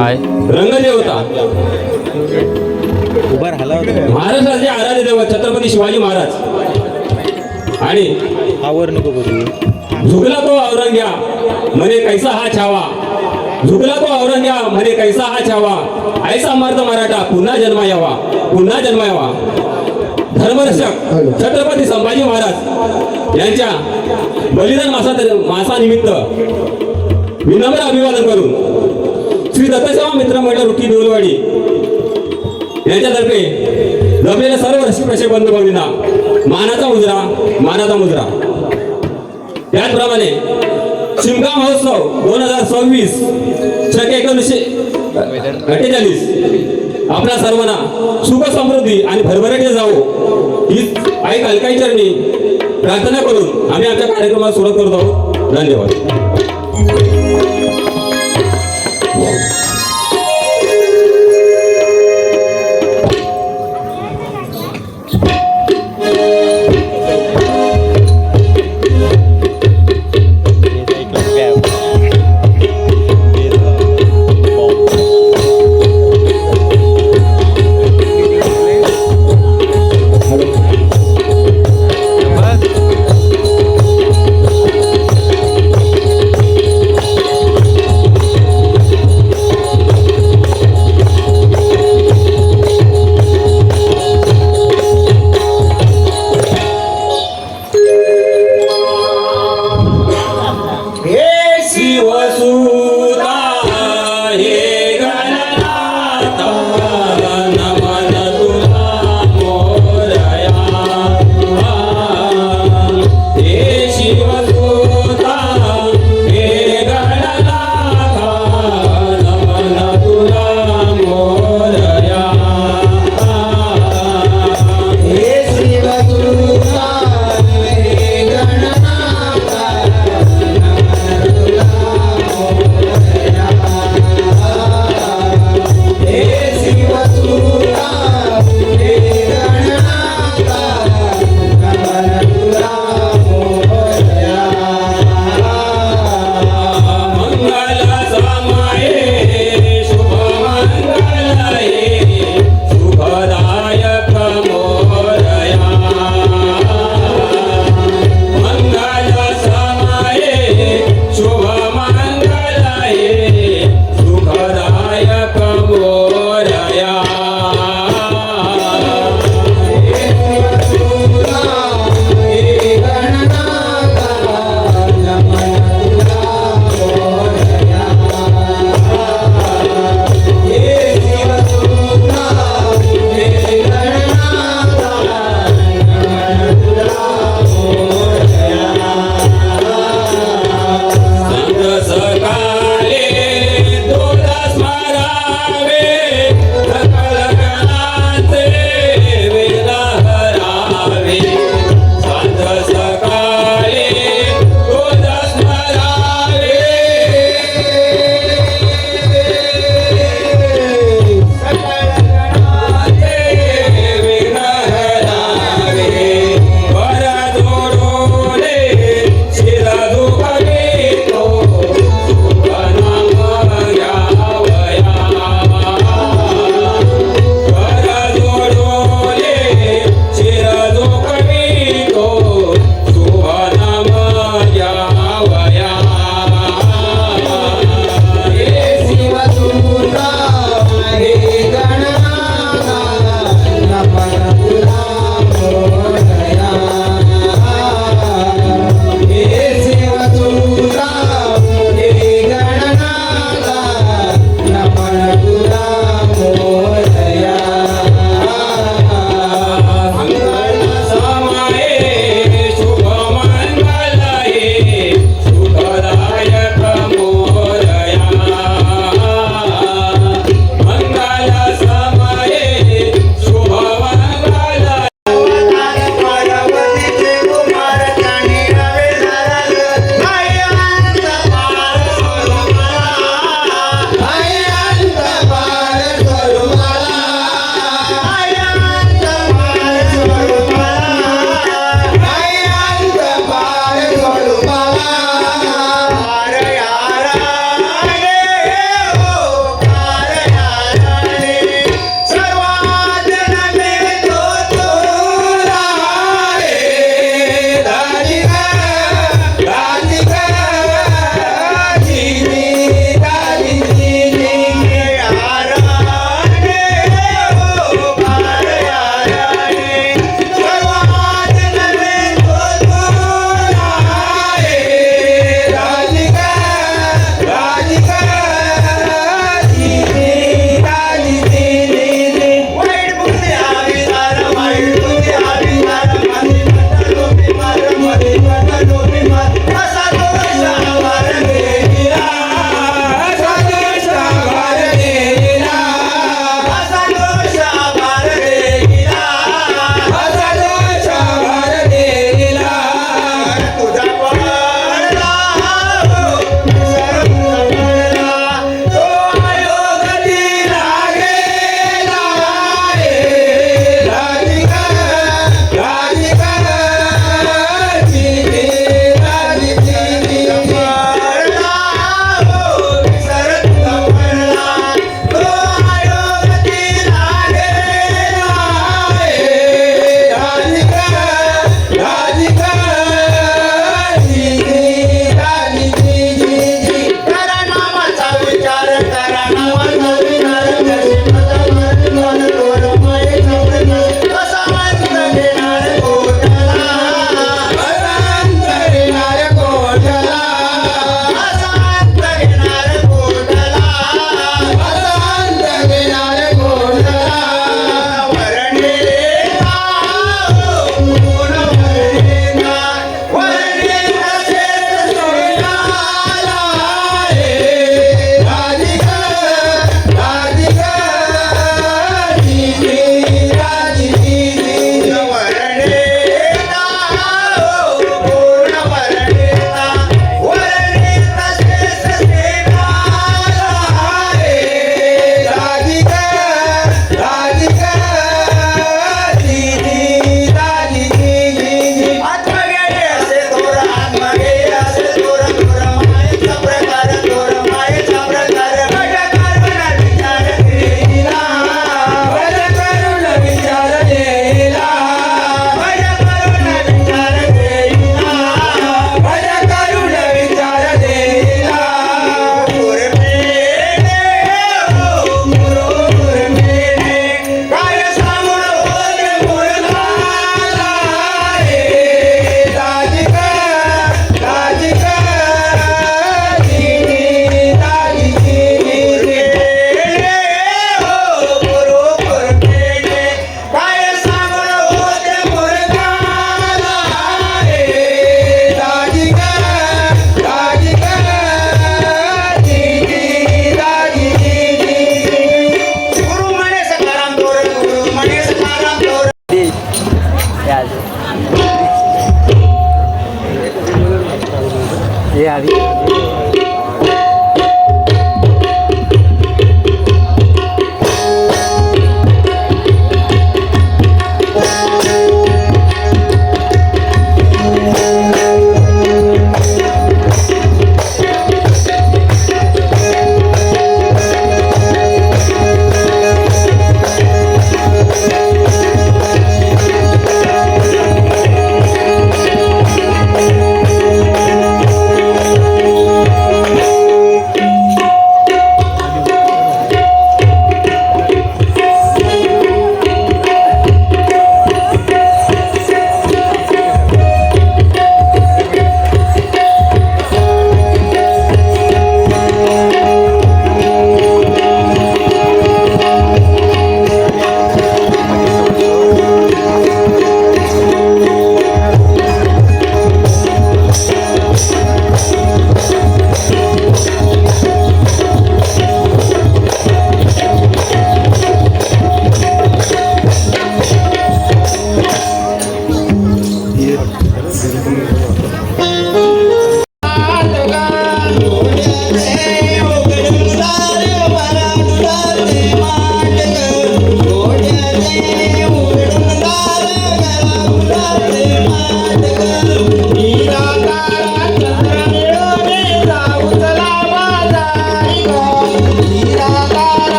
रंगदेवता उभा राहिला होता महाराष्ट्राचे आराध्य दैवत छत्रपती शिवाजी महाराज आणि आवर नको बघू झुकला तो औरंग्या म्हणे कैसा हा छावा झुकला तो औरंग्या म्हणे कैसा हा छावा ऐसा मार्ग मराठा पुन्हा जन्मा यावा पुन्हा जन्मा यावा धर्मरक्षक छत्रपती संभाजी महाराज यांच्या बलिदान मासानिमित्त विनम्र अभिवादन करून श्री दत्तसेवा मित्र मंडळ रुटी देऊलवाडी यांच्यातर्फे जमलेल्या सर्व रसिक बंधू भगिनींना मानाचा मुजरा त्याचप्रमाणे शिमगा महोत्सव 2026 शके 1948 आपल्या सर्वांना सुख समृद्धी आणि भरभराटी जावो ही आई कलकाई चरणी प्रार्थना करून आम्ही आमच्या कार्यक्रमाला सुरुवात करत आहोत. धन्यवाद.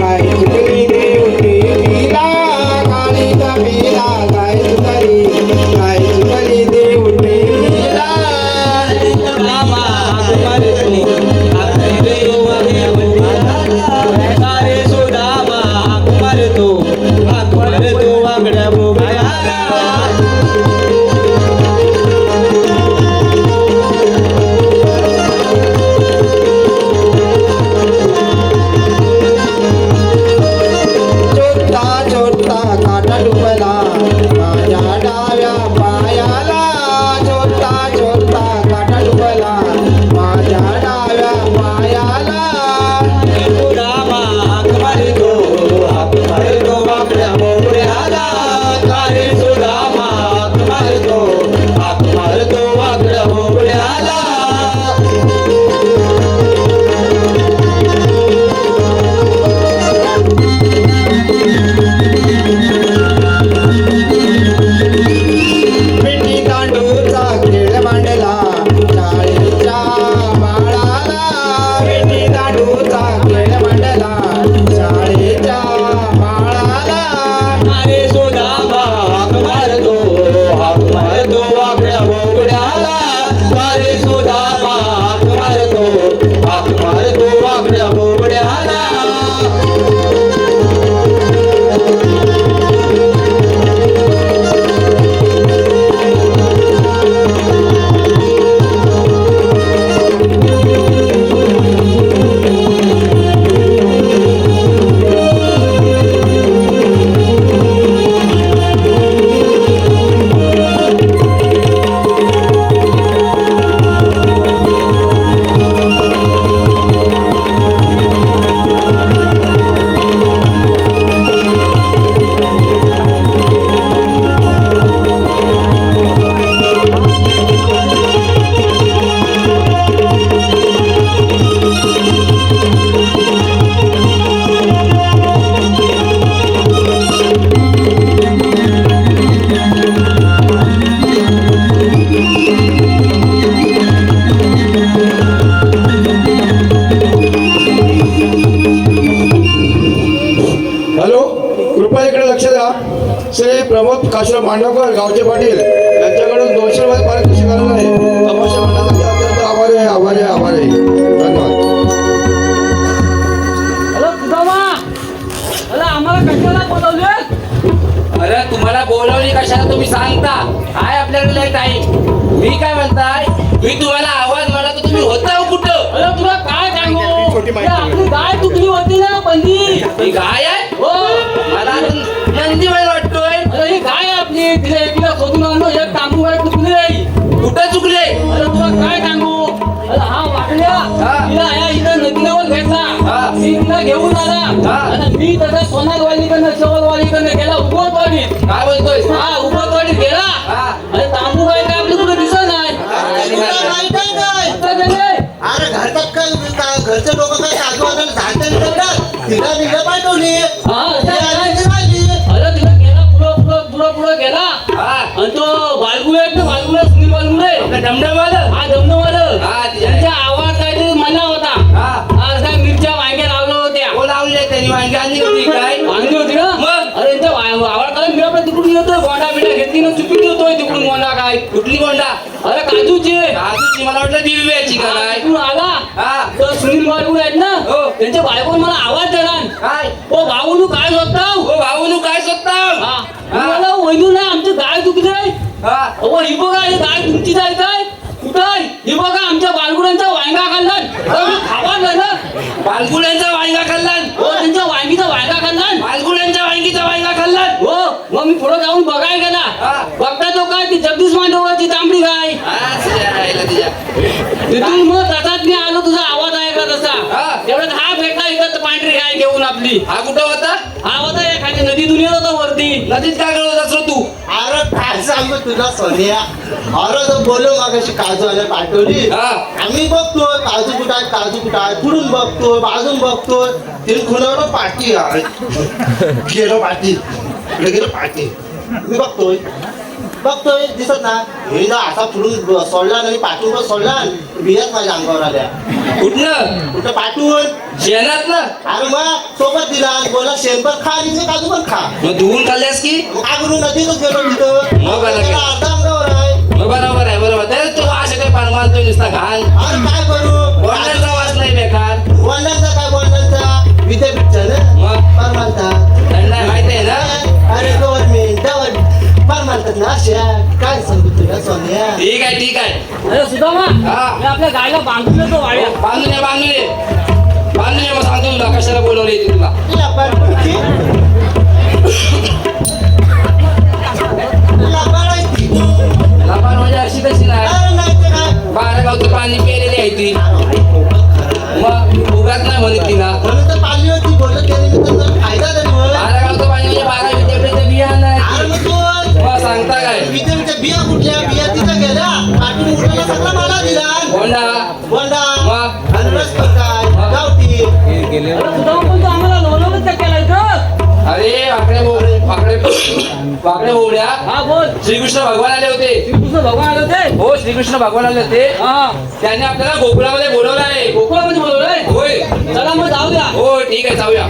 काय चुकली देवटी मीरा काळीचा मेला काय चुकली देवटी मीरा रामा कुमारतो सारे सुदामा कुमारतो वागड्या बोगड्याला चोरता चोरता काटा डुबला माझ्या डाव्या पायाला चोरता चोरता काटा डुबला माझ्या डाव्या पायाला रामा कुमारतो वागड्या बोगड्याला सारे सुदामा कुमारतो वागड्या बोगड्याला पिंडी दांडूचा खेळ मांडला शाळेच्या बाळाला पिंडी दांडूचा खेळ मांडला शाळेच्या बाळाला सारे सुदामा कुमारतो वागड्या बोगड्याला सारे सुदामा कुमारतो वागड्या बोगड्याला हॅलो कृपया इकडे लक्ष द्या. श्री प्रमोद काशीराव मांडवकर गावचे पाटील यांच्याकडून 200 रुपये पारितोषिक आलेलं आहे. तमाशा मंडळासाठी अत्यंत आभारी आहे. धन्यवाद. हॅलो सुदामा, अरे आम्हाला कशाला बोलवले? अरे तुम्हाला बोलवली कशाला तुम्ही सांगता काय आपल्याकडे टाईम मी काय म्हणताय मी तुम्हाला आवाज मारला तर तुम्ही होता हो कुठं अरे तुला काय सांगू? अरे आपली गाय तुटली होती ना बंदी. ही गाय आहे हो. मला अजून नंदी वेळ वाटतोय अरे ही गाय आहे आपली, तिला एकीला शोधून आणलो, एक तांबू गाय तुटली नाही. कुठं चुकले अरे तुला काय सांगू? अरे हा वाकड्या तिला या इथं नदीवर घेतला. हा. मी तिला घेऊन आला. हा. आणि मी तसा सोनारवाडीकडनं शेवटवाडीकडनं गेला उपवतवाडीत. काय बोलतोय हा उपवतवाडीत गेला. हा. अरे तांबू गाय काय आपली कुठे दिसत नाही. आता गेले. अरे घरच्यात काय घरचे लोक काय साधू आणायला झाडते तिला निघा पाठवली हा, ती आली की राहिली. अरे तिला गेला पुढं गेला. हा आणि तो बालगुळे आहेत ना, बालगुळे सुनील बालगुळे. आपलं डमडम आलं हा दमदमालं. हा, ते- त्यांचा आवाज काहीतरी म्हणला होता. हा आज काय मिरच्या वांग्या लावल्या होत्या. हो लावले त्यांनी वांगी आणली होती काय वांगी होती ना. मग? अरे त्यांचा आवाज काढून मी आपल्या तिकडून येतोय, गोंडा बिडा घेतली ना चुकीत येतोय तिकडून गोंडा काय. कुठली कोंडा अरे काजूची. काजूची मला वाटलं दिव्याची का काय तिकडून आला. हा तर सुनील बालगुळे आहेत ना, हो. त्यांच्या बायकोन मला आवाज दिला. काय ओ भाऊ काय शोधताव? हो भाऊ काय स्वतः हा मला वैनू ना आमची गाय चुकली. हा अहो ही बघा ही गाय तुमची जाय काय कुठं ही बघा आमच्या बालगुड्यांचा वांगा खाल्ला. खावा ना बालगुड्यांचा वांगा खाल्ला हो त्यांच्या वांगीचा वांगा खाल्ला. बालगुड्यांच्या वांगीचा वांगा खाल्ला हो मग मी पुढे जाऊन बघायला गेला. हा. बघता तो काय ती जगदीश मांडवची तांबडी गाय. तिथून मग तसाच मी आलो, तुझा आवाज ऐकला तसा. हा. तेवढ्यात हा भेटला इथं पांढरी गाय घेऊन आपली. हा कुठं होता हा होता एखादी नदी दुनिया होता वरती. नदीत काय करत असतो तू अरे काय सांगू तुला सोनिया. अरे तो बोलो मागाशी काजू आल्या पाठवली. हा. आम्ही बघतोय काजू कुठं आहे पुढून बघतोय बाजून बघतोय तिने खुणावर पाठी गेलो पाठी इकडे गेलो पाठी मी बघतोय बघतोय दिसत ना हे ना असा फुडून सोडला आणि पाठवून पण सोडला बियाच माझ्या अंगावर आल्या कुठनं कुठं पाठवून शेणात ना अरे मग सोबत दिला आणि बोला शेण पण खा आणि काजू पण खा मग धुवून खाल्ल्यास की मग आगरून नदीतच गेलो तिथं मग बरं केलं. त्याला अर्धा अंगावर आहे मग बरोबर आहे बरोबर आहे तो असे काही पान मारतोय नुसता घाण अरे काय करू वडिलांचा वास नाही बेकार वडिलांचा काय वडिलांचा विद्यापीठचा ना मग फार मानतात त्यांना माहिती आहे ना अरे गव्हर्नमेंट फार मानतात ना अशा काय सांगू तुला सोन्या ठीक आहे ठीक आहे अरे सुदामा हा. मी आपल्या गायला बांधून देतो वाड्या बांधून ये बांधून ये बांधून ये मग सांगतो तुला कशाला बोलवले तुला लबाड कुठची? लबाड आहे ती. लबाड म्हणजे अशी तशी नाही अरे नाही तर काय? बारा गावचं पाणी पेलेली आहे ती मग उगाच नाही म्हणत तिला म्हणून तर पाणी होती बोलत त्यानिमित्तानं फायदा तरी होय. बारा गावचं पाणी म्हणजे बारा विद्यापीठाचं बियाणं अरे आहे मग तू मग सांगता काय विद्यापीठच्या बिया कुठल्या बिया तिथं गेल्या पाठवून उडाला सगळा मला दिला होंडा बोंडा मग? आणि रस पण काय गावठी गेले अरे सुदामा पण तू आम्हाला लोलवच का केलाय तर अरे वाकडे बोबड्या हा बोल श्रीकृष्ण भगवान आले होते श्रीकृष्ण भगवान आले होते हो श्रीकृष्ण भगवान आले होते हा त्यांनी आपल्याला गोकुळामध्ये बोलवलं आहे गोकुळामध्ये बोलवलंय होय चला मग जाऊ द्या हो ठीक आहे जाऊया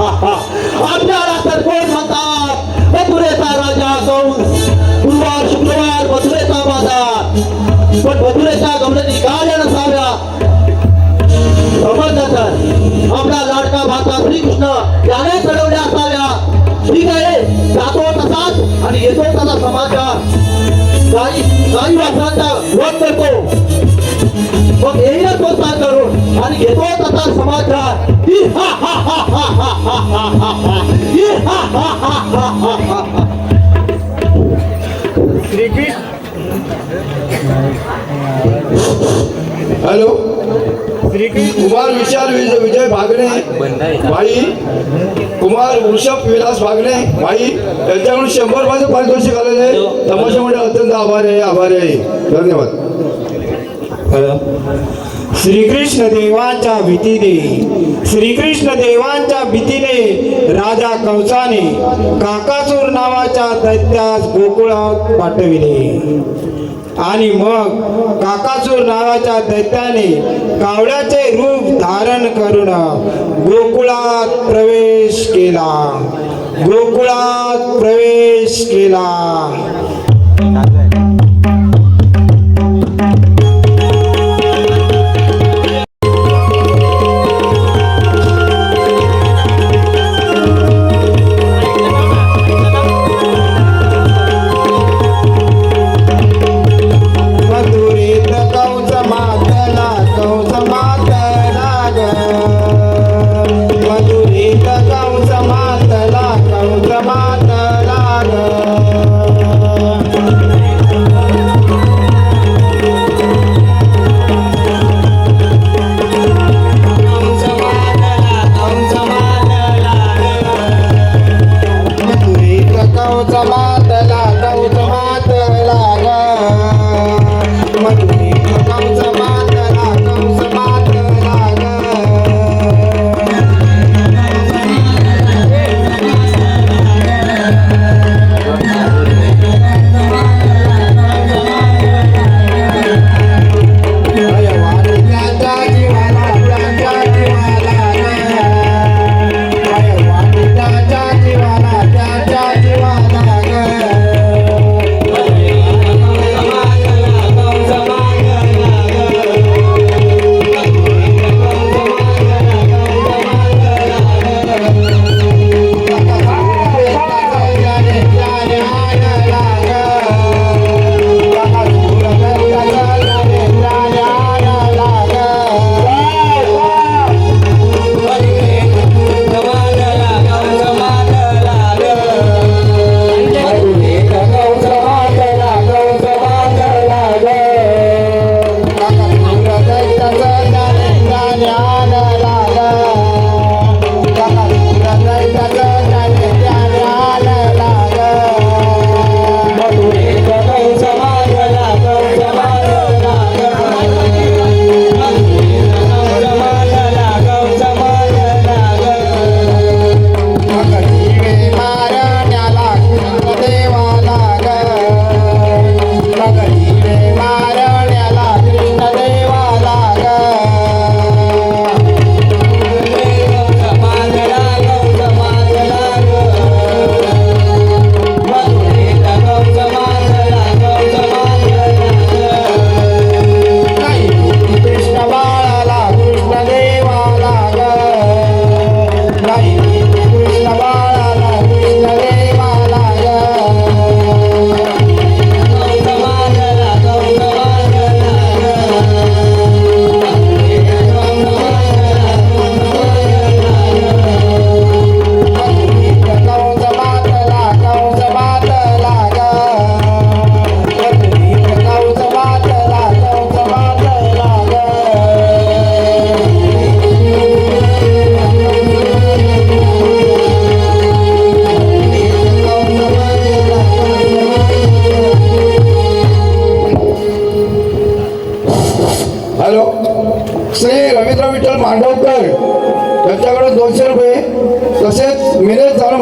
आपल्याला तर कोण म्हणतात मथुरेचा राजा कंस गुरुवार शुक्रवार मथुरेचा बाजार पण मथुरेच्या गमलती गाड्या नसाव्या समजलं तर आपला लाडका भाता श्रीकृष्ण याने चढवल्या असाव्या ठीक आहे जातो तसाच आणि येतो तसा समाचार काही वासनांचा वध करतो मग येईल तो सांग करून आणि घेतो तसा समाचार हॅलो कुमार विशाल विजय भागणे भाई कुमार वृषभ विलास भागणे भाई यांच्याकडून 100 रुपयाचं पारितोषिक आलेलं आहे तमाशा मंडळ अत्यंत आभारी आहे धन्यवाद श्रीकृष्ण देवांच्या भीतीने राजा कंसाने काकासूर नावाच्या दैत्यास गोकुळात पाठविले आणि मग काकासूर नावाच्या दैत्याने कावळ्याचे रूप धारण करून गोकुळात प्रवेश केला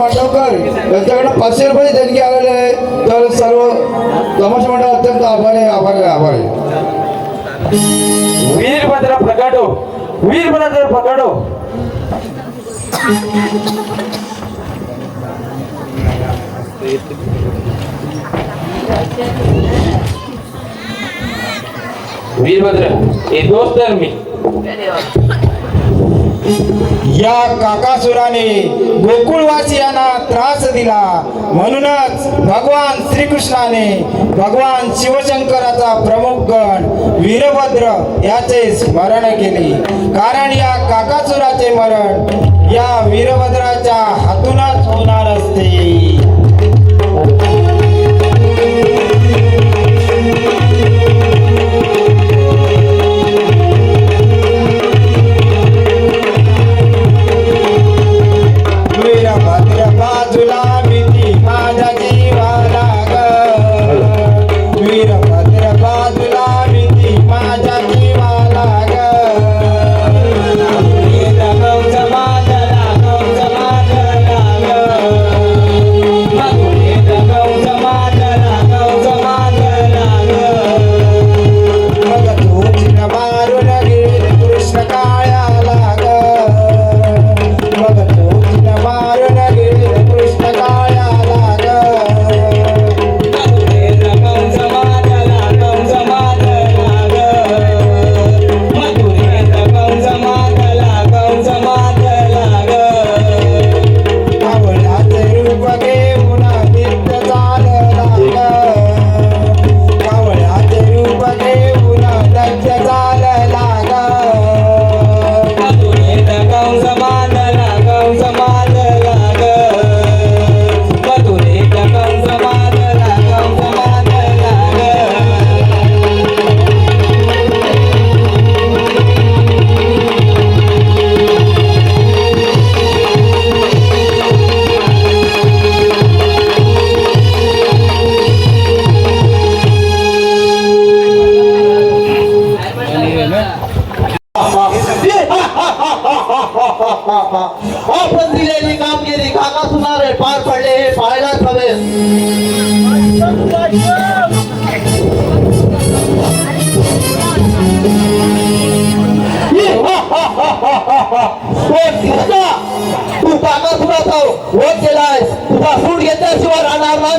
मांडवकर यांच्याकडे 500 रुपये देणगी आलेले आहे. तर सर्व तमाशा मंडळ अत्यंत आभारी. वीरभद्र प्रगटो, वीरभद्र प्रगटो. वीरभद्र हे दोस्त तर मी या काकासुराने गोकुळवासियांना त्रास दिला, म्हणूनच भगवान श्रीकृष्णाने भगवान शिवशंकराचा प्रमुख गण वीरभद्र याचे स्मरण केले. कारण या काकासुराचे मरण या वीरभद्राच्या हातूनच होणार असते. वीरभद्र बाजूला भीती माझ्या जीवाला ग, वीरभद्र बाजूला भीती माझ्या जीवाला ग. गौच माजला गौच माजला ग, गौच माजला गौच माजला ग. मग तुझी मारून गेली कृष्ण काळ्याला ग, मग तुझी मारून गेली कृष्ण काळ्याला ग. गौच माजला गौच माजला ग, मथुरेत गौच माजला गौच माजला ग. कावळ्याचे रूप घेऊन नित्य चालला ग, कावळ्याचे रूप घेऊन नित्य चालला ग. मथुरेत गौच माजला गौच माजला ग, मथुरेत गौच माजला गौच माजला ग. आपण दिलेली कामगिरी काकासुराने पार पडले हे पाहायलाच हवे. तू काकासुराचा वध केलायस, तुझा सूट घेतल्याशिवाय राहणार नाही.